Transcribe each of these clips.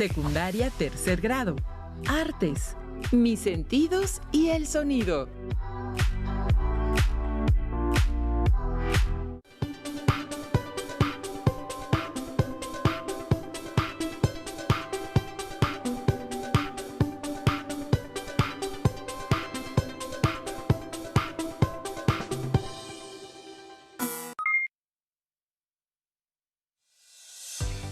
Secundaria tercer grado. Artes. Mis sentidos y el sonido.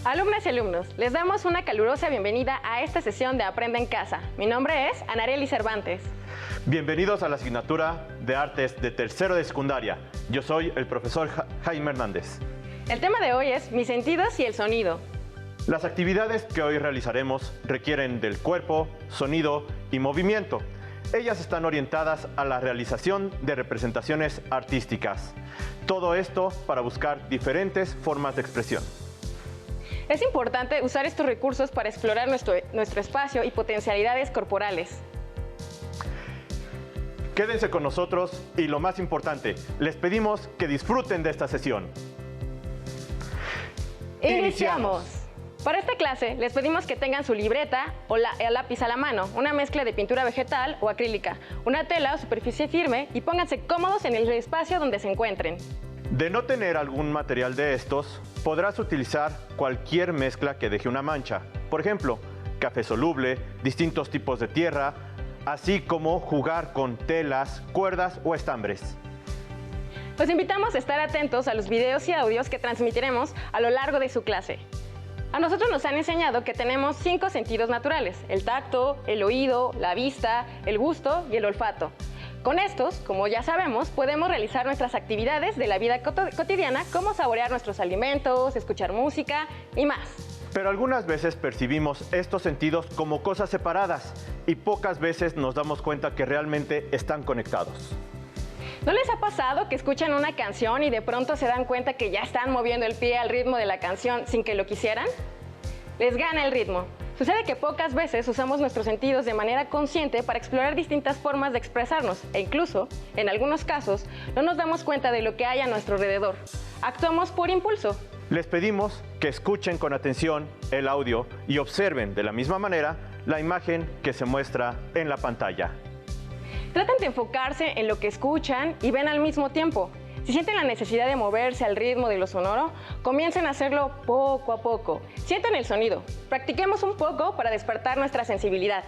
Alumnas y alumnos, les damos una calurosa bienvenida a esta sesión de Aprende en Casa. Mi nombre es Anareli Cervantes. Bienvenidos a la asignatura de Artes de tercero de secundaria. Yo soy el profesor Jaime Hernández. El tema de hoy es Mis sentidos y el sonido. Las actividades que hoy realizaremos requieren del cuerpo, sonido y movimiento. Ellas están orientadas a la realización de representaciones artísticas. Todo esto para buscar diferentes formas de expresión. Es importante usar estos recursos para explorar nuestro espacio y potencialidades corporales. Quédense con nosotros y lo más importante, les pedimos que disfruten de esta sesión. ¡Iniciamos! Para esta clase les pedimos que tengan su libreta o lápiz a la mano, una mezcla de pintura vegetal o acrílica, una tela o superficie firme y pónganse cómodos en el espacio donde se encuentren. De no tener algún material de estos, podrás utilizar cualquier mezcla que deje una mancha. Por ejemplo, café soluble, distintos tipos de tierra, así como jugar con telas, cuerdas o estambres. Los invitamos a estar atentos a los videos y audios que transmitiremos a lo largo de su clase. A nosotros nos han enseñado que tenemos 5 sentidos naturales: el tacto, el oído, la vista, el gusto y el olfato. Con estos, como ya sabemos, podemos realizar nuestras actividades de la vida cotidiana, como saborear nuestros alimentos, escuchar música y más. Pero algunas veces percibimos estos sentidos como cosas separadas y pocas veces nos damos cuenta que realmente están conectados. ¿No les ha pasado que escuchan una canción y de pronto se dan cuenta que ya están moviendo el pie al ritmo de la canción sin que lo quisieran? Les gana el ritmo. Sucede que pocas veces usamos nuestros sentidos de manera consciente para explorar distintas formas de expresarnos e incluso, en algunos casos, no nos damos cuenta de lo que hay a nuestro alrededor. Actuamos por impulso. Les pedimos que escuchen con atención el audio y observen de la misma manera la imagen que se muestra en la pantalla. Traten de enfocarse en lo que escuchan y ven al mismo tiempo. Si sienten la necesidad de moverse al ritmo de lo sonoro, comiencen a hacerlo poco a poco. Sientan el sonido. Practiquemos un poco para despertar nuestra sensibilidad.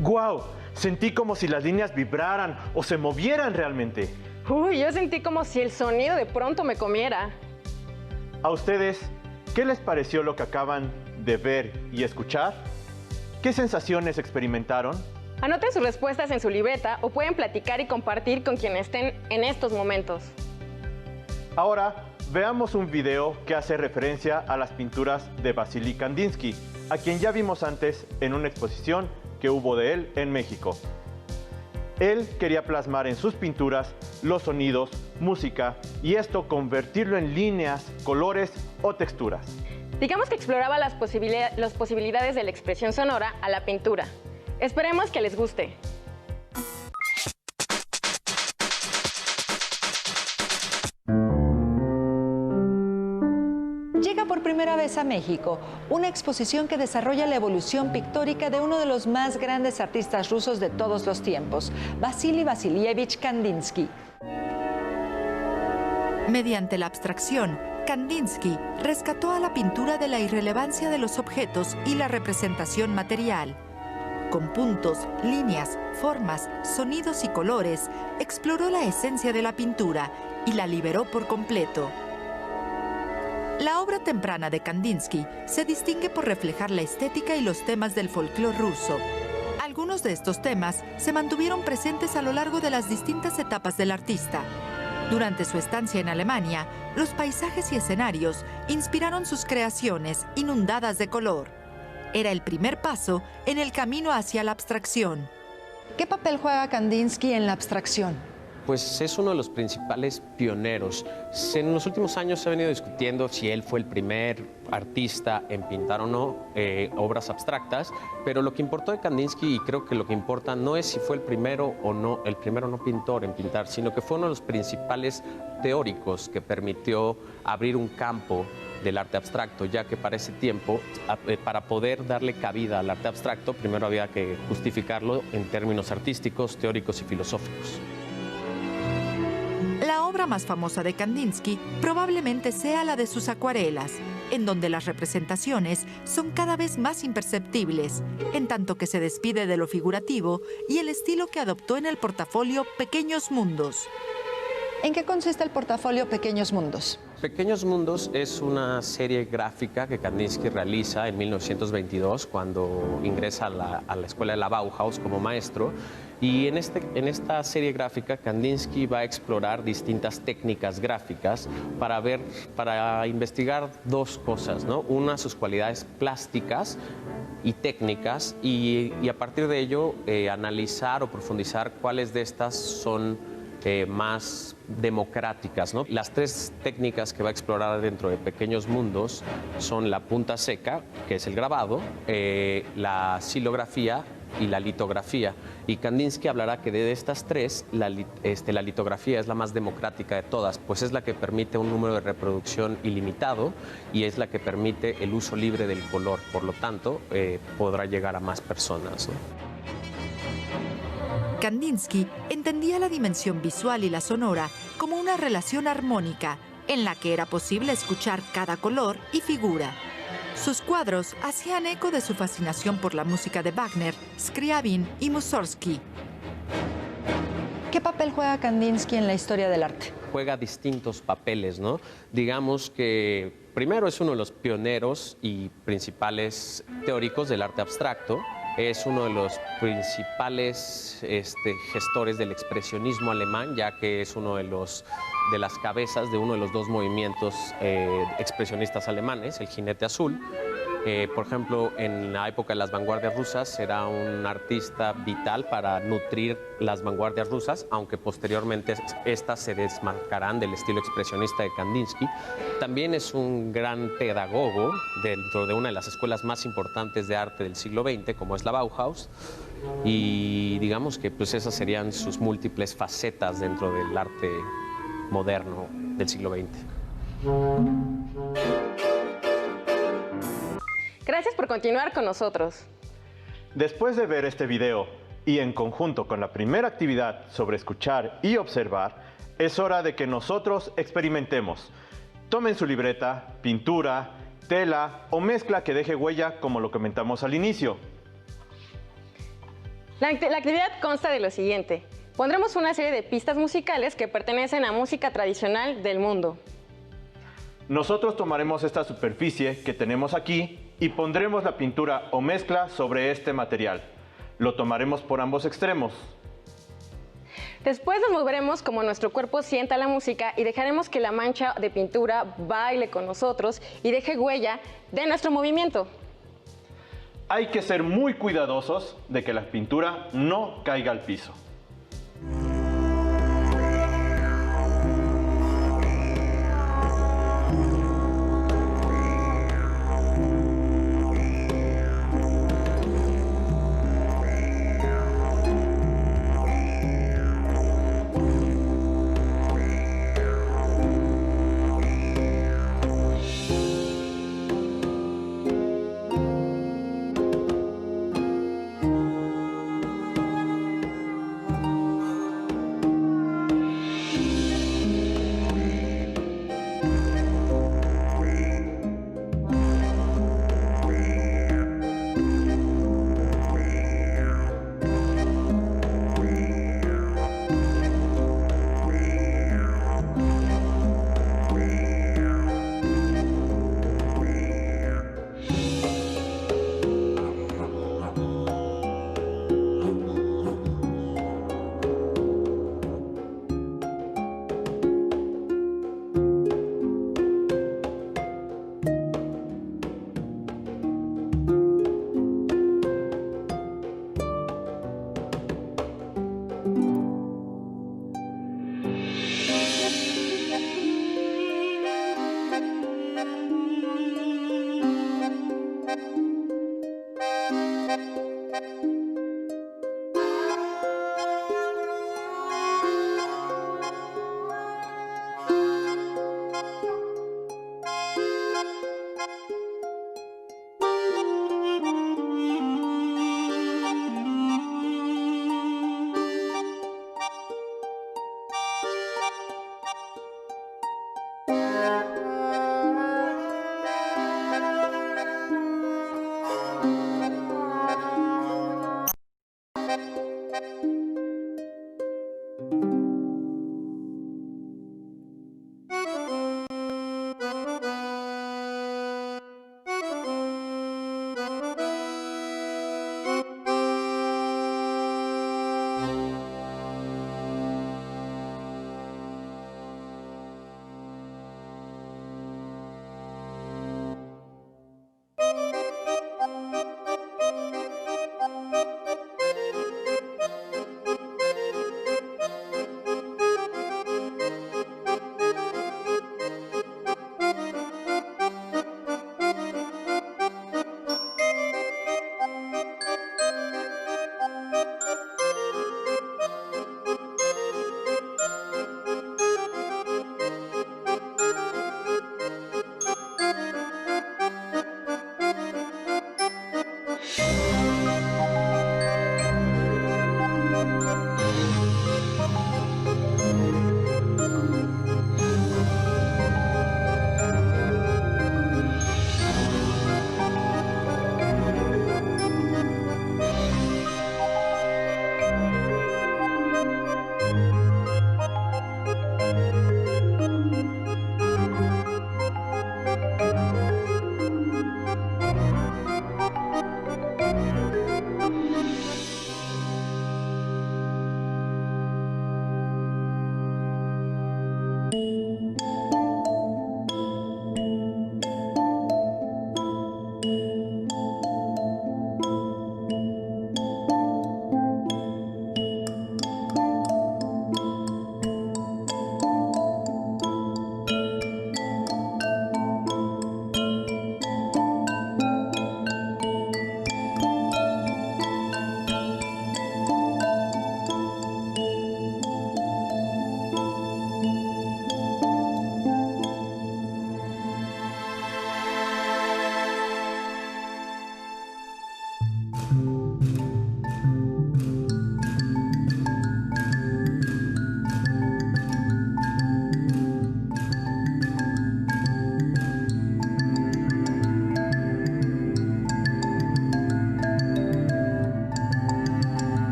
¡Guau! Sentí como si las líneas vibraran o se movieran realmente. Uy, yo sentí como si el sonido de pronto me comiera. ¿A ustedes qué les pareció lo que acaban de ver y escuchar? ¿Qué sensaciones experimentaron? Anoten sus respuestas en su libreta o pueden platicar y compartir con quienes estén en estos momentos. Ahora veamos un video que hace referencia a las pinturas de Vasily Kandinsky, a quien ya vimos antes en una exposición que hubo de él en México. Él quería plasmar en sus pinturas los sonidos, música y esto convertirlo en líneas, colores o texturas. Digamos que exploraba las posibilidades de la expresión sonora a la pintura. Esperemos que les guste. Llega por primera vez a México una exposición que desarrolla la evolución pictórica de uno de los más grandes artistas rusos de todos los tiempos, Vasily Vasilievich Kandinsky. Mediante la abstracción, Kandinsky rescató a la pintura de la irrelevancia de los objetos y la representación material. Con puntos, líneas, formas, sonidos y colores, exploró la esencia de la pintura y la liberó por completo. La obra temprana de Kandinsky se distingue por reflejar la estética y los temas del folclore ruso. Algunos de estos temas se mantuvieron presentes a lo largo de las distintas etapas del artista. Durante su estancia en Alemania, los paisajes y escenarios inspiraron sus creaciones inundadas de color. Era el primer paso en el camino hacia la abstracción. ¿Qué papel juega Kandinsky en la abstracción? Pues es uno de los principales pioneros. En los últimos años se ha venido discutiendo si él fue el primer artista en pintar o no obras abstractas, pero lo que importó de Kandinsky, y creo que lo que importa no es si fue el primero no pintor en pintar, sino que fue uno de los principales teóricos que permitió abrir un campo del arte abstracto, ya que para ese tiempo, para poder darle cabida al arte abstracto, primero había que justificarlo en términos artísticos, teóricos y filosóficos. La obra más famosa de Kandinsky probablemente sea la de sus acuarelas, en donde las representaciones son cada vez más imperceptibles, en tanto que se despide de lo figurativo y el estilo que adoptó en el portafolio Pequeños Mundos. ¿En qué consiste el portafolio Pequeños Mundos? Pequeños Mundos es una serie gráfica que Kandinsky realiza en 1922 cuando ingresa a la escuela de la Bauhaus como maestro. Y en esta serie gráfica Kandinsky va a explorar distintas técnicas gráficas para investigar dos cosas, ¿no? Una, sus cualidades plásticas y técnicas y a partir de ello analizar o profundizar cuáles de estas son más democráticas, ¿no? Las tres técnicas que va a explorar dentro de Pequeños Mundos son la punta seca, que es el grabado, la xilografía y la litografía. Y Kandinsky hablará que de estas tres, la litografía es la más democrática de todas, pues es la que permite un número de reproducción ilimitado y es la que permite el uso libre del color. Por lo tanto, podrá llegar a más personas, ¿no? Kandinsky entendía la dimensión visual y la sonora como una relación armónica en la que era posible escuchar cada color y figura. Sus cuadros hacían eco de su fascinación por la música de Wagner, Scriabin y Mussorgsky. ¿Qué papel juega Kandinsky en la historia del arte? Juega distintos papeles, ¿no? Digamos que primero es uno de los pioneros y principales teóricos del arte abstracto. Es uno de los principales gestores del expresionismo alemán, ya que es uno de las cabezas de uno de los dos movimientos expresionistas alemanes, el Jinete Azul. Por ejemplo, en la época de las vanguardias rusas era un artista vital para nutrir las vanguardias rusas, aunque posteriormente estas se desmarcarán del estilo expresionista de Kandinsky. También es un gran pedagogo dentro de una de las escuelas más importantes de arte del siglo XX, como es la Bauhaus, y digamos que pues esas serían sus múltiples facetas dentro del arte moderno del siglo XX. Gracias por continuar con nosotros. Después de ver este video y en conjunto con la primera actividad sobre escuchar y observar, es hora de que nosotros experimentemos. Tomen su libreta, pintura, tela o mezcla que deje huella como lo comentamos al inicio. La actividad consta de lo siguiente. Pondremos una serie de pistas musicales que pertenecen a música tradicional del mundo. Nosotros tomaremos esta superficie que tenemos aquí y pondremos la pintura o mezcla sobre este material. Lo tomaremos por ambos extremos. Después nos moveremos como nuestro cuerpo sienta la música y dejaremos que la mancha de pintura baile con nosotros y deje huella de nuestro movimiento. Hay que ser muy cuidadosos de que la pintura no caiga al piso.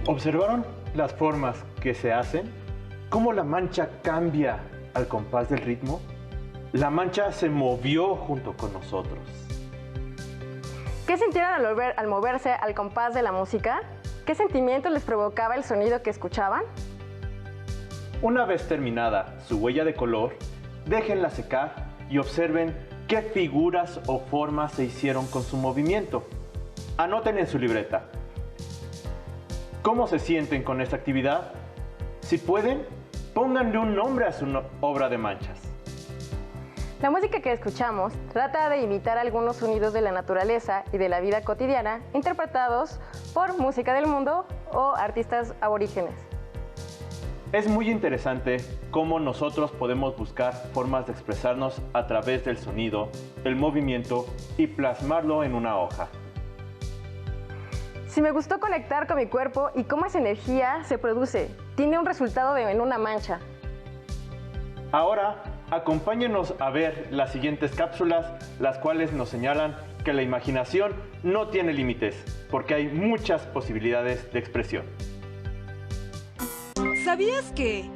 ¿Observaron las formas que se hacen? ¿Cómo la mancha cambia al compás del ritmo? La mancha se movió junto con nosotros. ¿Qué sintieron al moverse al compás de la música? ¿Qué sentimientos les provocaba el sonido que escuchaban? Una vez terminada su huella de color, déjenla secar y observen qué figuras o formas se hicieron con su movimiento. Anoten en su libreta. ¿Cómo se sienten con esta actividad? Si pueden, pónganle un nombre a su obra de manchas. La música que escuchamos trata de imitar algunos sonidos de la naturaleza y de la vida cotidiana interpretados por música del mundo o artistas aborígenes. Es muy interesante cómo nosotros podemos buscar formas de expresarnos a través del sonido, el movimiento y plasmarlo en una hoja. Si me gustó conectar con mi cuerpo y cómo esa energía se produce, tiene un resultado en una mancha. Ahora, acompáñenos a ver las siguientes cápsulas, las cuales nos señalan que la imaginación no tiene límites, porque hay muchas posibilidades de expresión. ¿Sabías que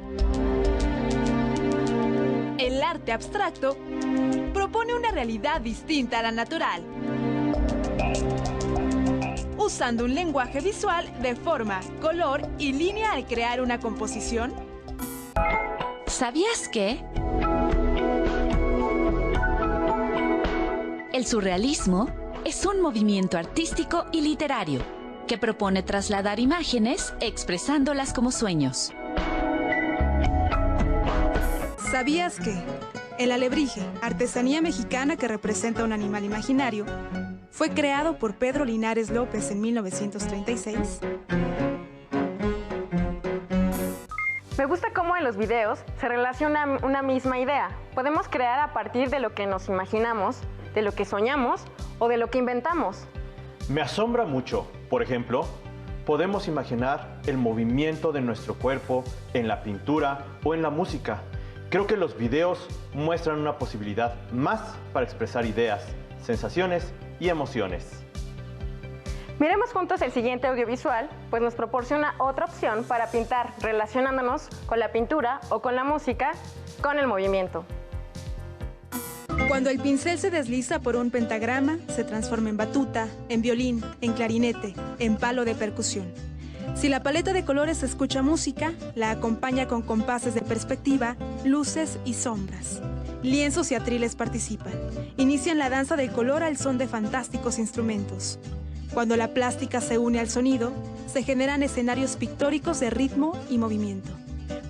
el arte abstracto propone una realidad distinta a la natural, usando un lenguaje visual de forma, color y línea al crear una composición? ¿Sabías que el surrealismo es un movimiento artístico y literario que propone trasladar imágenes expresándolas como sueños? ¿Sabías que el alebrije, artesanía mexicana que representa un animal imaginario, fue creado por Pedro Linares López en 1936? Me gusta cómo en los videos se relaciona una misma idea. Podemos crear a partir de lo que nos imaginamos, de lo que soñamos o de lo que inventamos. Me asombra mucho, por ejemplo, podemos imaginar el movimiento de nuestro cuerpo en la pintura o en la música. Creo que los videos muestran una posibilidad más para expresar ideas, sensaciones y emociones. Miremos juntos el siguiente audiovisual, pues nos proporciona otra opción para pintar relacionándonos con la pintura o con la música, con el movimiento. Cuando el pincel se desliza por un pentagrama, se transforma en batuta, en violín, en clarinete, en palo de percusión. Si la paleta de colores escucha música, la acompaña con compases de perspectiva, luces y sombras. Lienzos y atriles participan. Inician la danza del color al son de fantásticos instrumentos. Cuando la plástica se une al sonido, se generan escenarios pictóricos de ritmo y movimiento,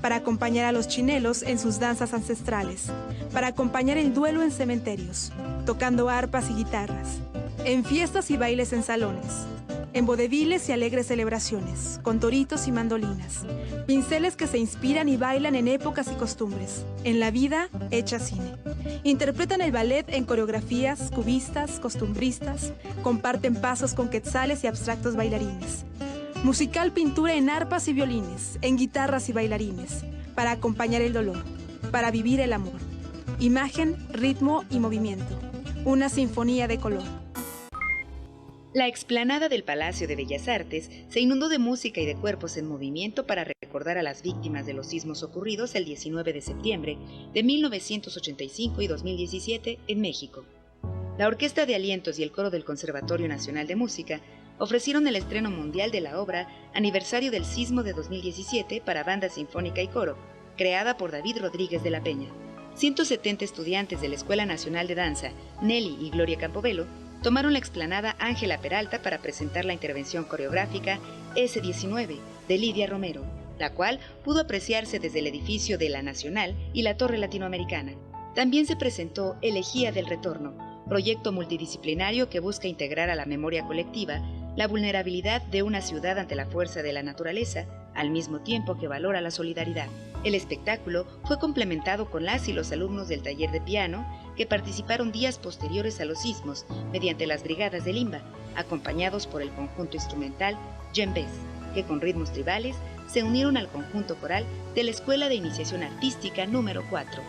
para acompañar a los chinelos en sus danzas ancestrales, para acompañar el duelo en cementerios, tocando arpas y guitarras, en fiestas y bailes en salones, en vodeviles y alegres celebraciones, con toritos y mandolinas, pinceles que se inspiran y bailan en épocas y costumbres, en la vida hecha cine. Interpretan el ballet en coreografías cubistas, costumbristas, comparten pasos con quetzales y abstractos bailarines. Musical pintura en arpas y violines, en guitarras y bailarines, para acompañar el dolor, para vivir el amor. Imagen, ritmo y movimiento. Una sinfonía de color. La explanada del Palacio de Bellas Artes se inundó de música y de cuerpos en movimiento para recordar a las víctimas de los sismos ocurridos el 19 de septiembre de 1985 y 2017 en México. La Orquesta de Alientos y el Coro del Conservatorio Nacional de Música ofrecieron el estreno mundial de la obra Aniversario del Sismo de 2017 para banda sinfónica y coro, creada por David Rodríguez de la Peña. 170 estudiantes de la Escuela Nacional de Danza, Nelly y Gloria Campobello, tomaron la explanada Ángela Peralta para presentar la intervención coreográfica S-19 de Lidia Romero, la cual pudo apreciarse desde el edificio de la Nacional y la Torre Latinoamericana. También se presentó Elegía del Retorno, proyecto multidisciplinario que busca integrar a la memoria colectiva la vulnerabilidad de una ciudad ante la fuerza de la naturaleza, al mismo tiempo que valora la solidaridad. El espectáculo fue complementado con las y los alumnos del taller de piano que participaron días posteriores a los sismos mediante las brigadas de Limba, acompañados por el conjunto instrumental Djembés, que con ritmos tribales se unieron al conjunto coral de la Escuela de Iniciación Artística número 4.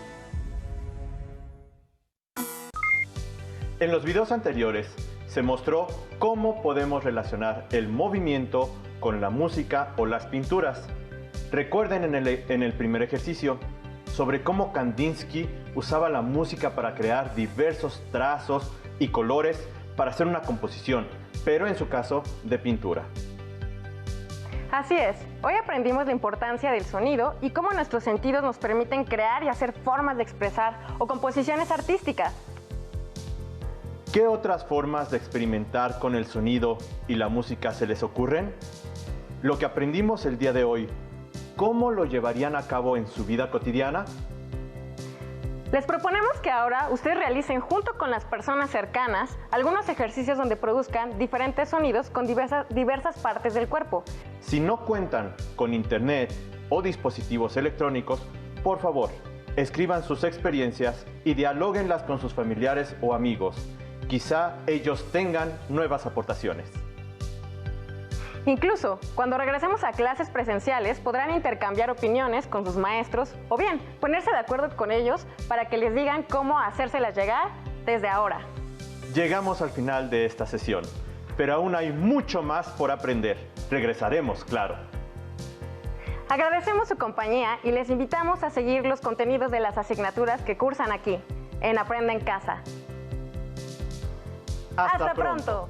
En los videos anteriores se mostró cómo podemos relacionar el movimiento con la música o las pinturas. Recuerden en el primer ejercicio sobre cómo Kandinsky usaba la música para crear diversos trazos y colores para hacer una composición, pero en su caso de pintura. Así es, hoy aprendimos la importancia del sonido y cómo nuestros sentidos nos permiten crear y hacer formas de expresar o composiciones artísticas. ¿Qué otras formas de experimentar con el sonido y la música se les ocurren? Lo que aprendimos el día de hoy, ¿cómo lo llevarían a cabo en su vida cotidiana? Les proponemos que ahora ustedes realicen junto con las personas cercanas algunos ejercicios donde produzcan diferentes sonidos con diversas partes del cuerpo. Si no cuentan con internet o dispositivos electrónicos, por favor, escriban sus experiencias y dialóguenlas con sus familiares o amigos. Quizá ellos tengan nuevas aportaciones. Incluso, cuando regresemos a clases presenciales, podrán intercambiar opiniones con sus maestros o bien ponerse de acuerdo con ellos para que les digan cómo hacérselas llegar desde ahora. Llegamos al final de esta sesión, pero aún hay mucho más por aprender. Regresaremos, claro. Agradecemos su compañía y les invitamos a seguir los contenidos de las asignaturas que cursan aquí, en Aprende en Casa. ¡Hasta pronto!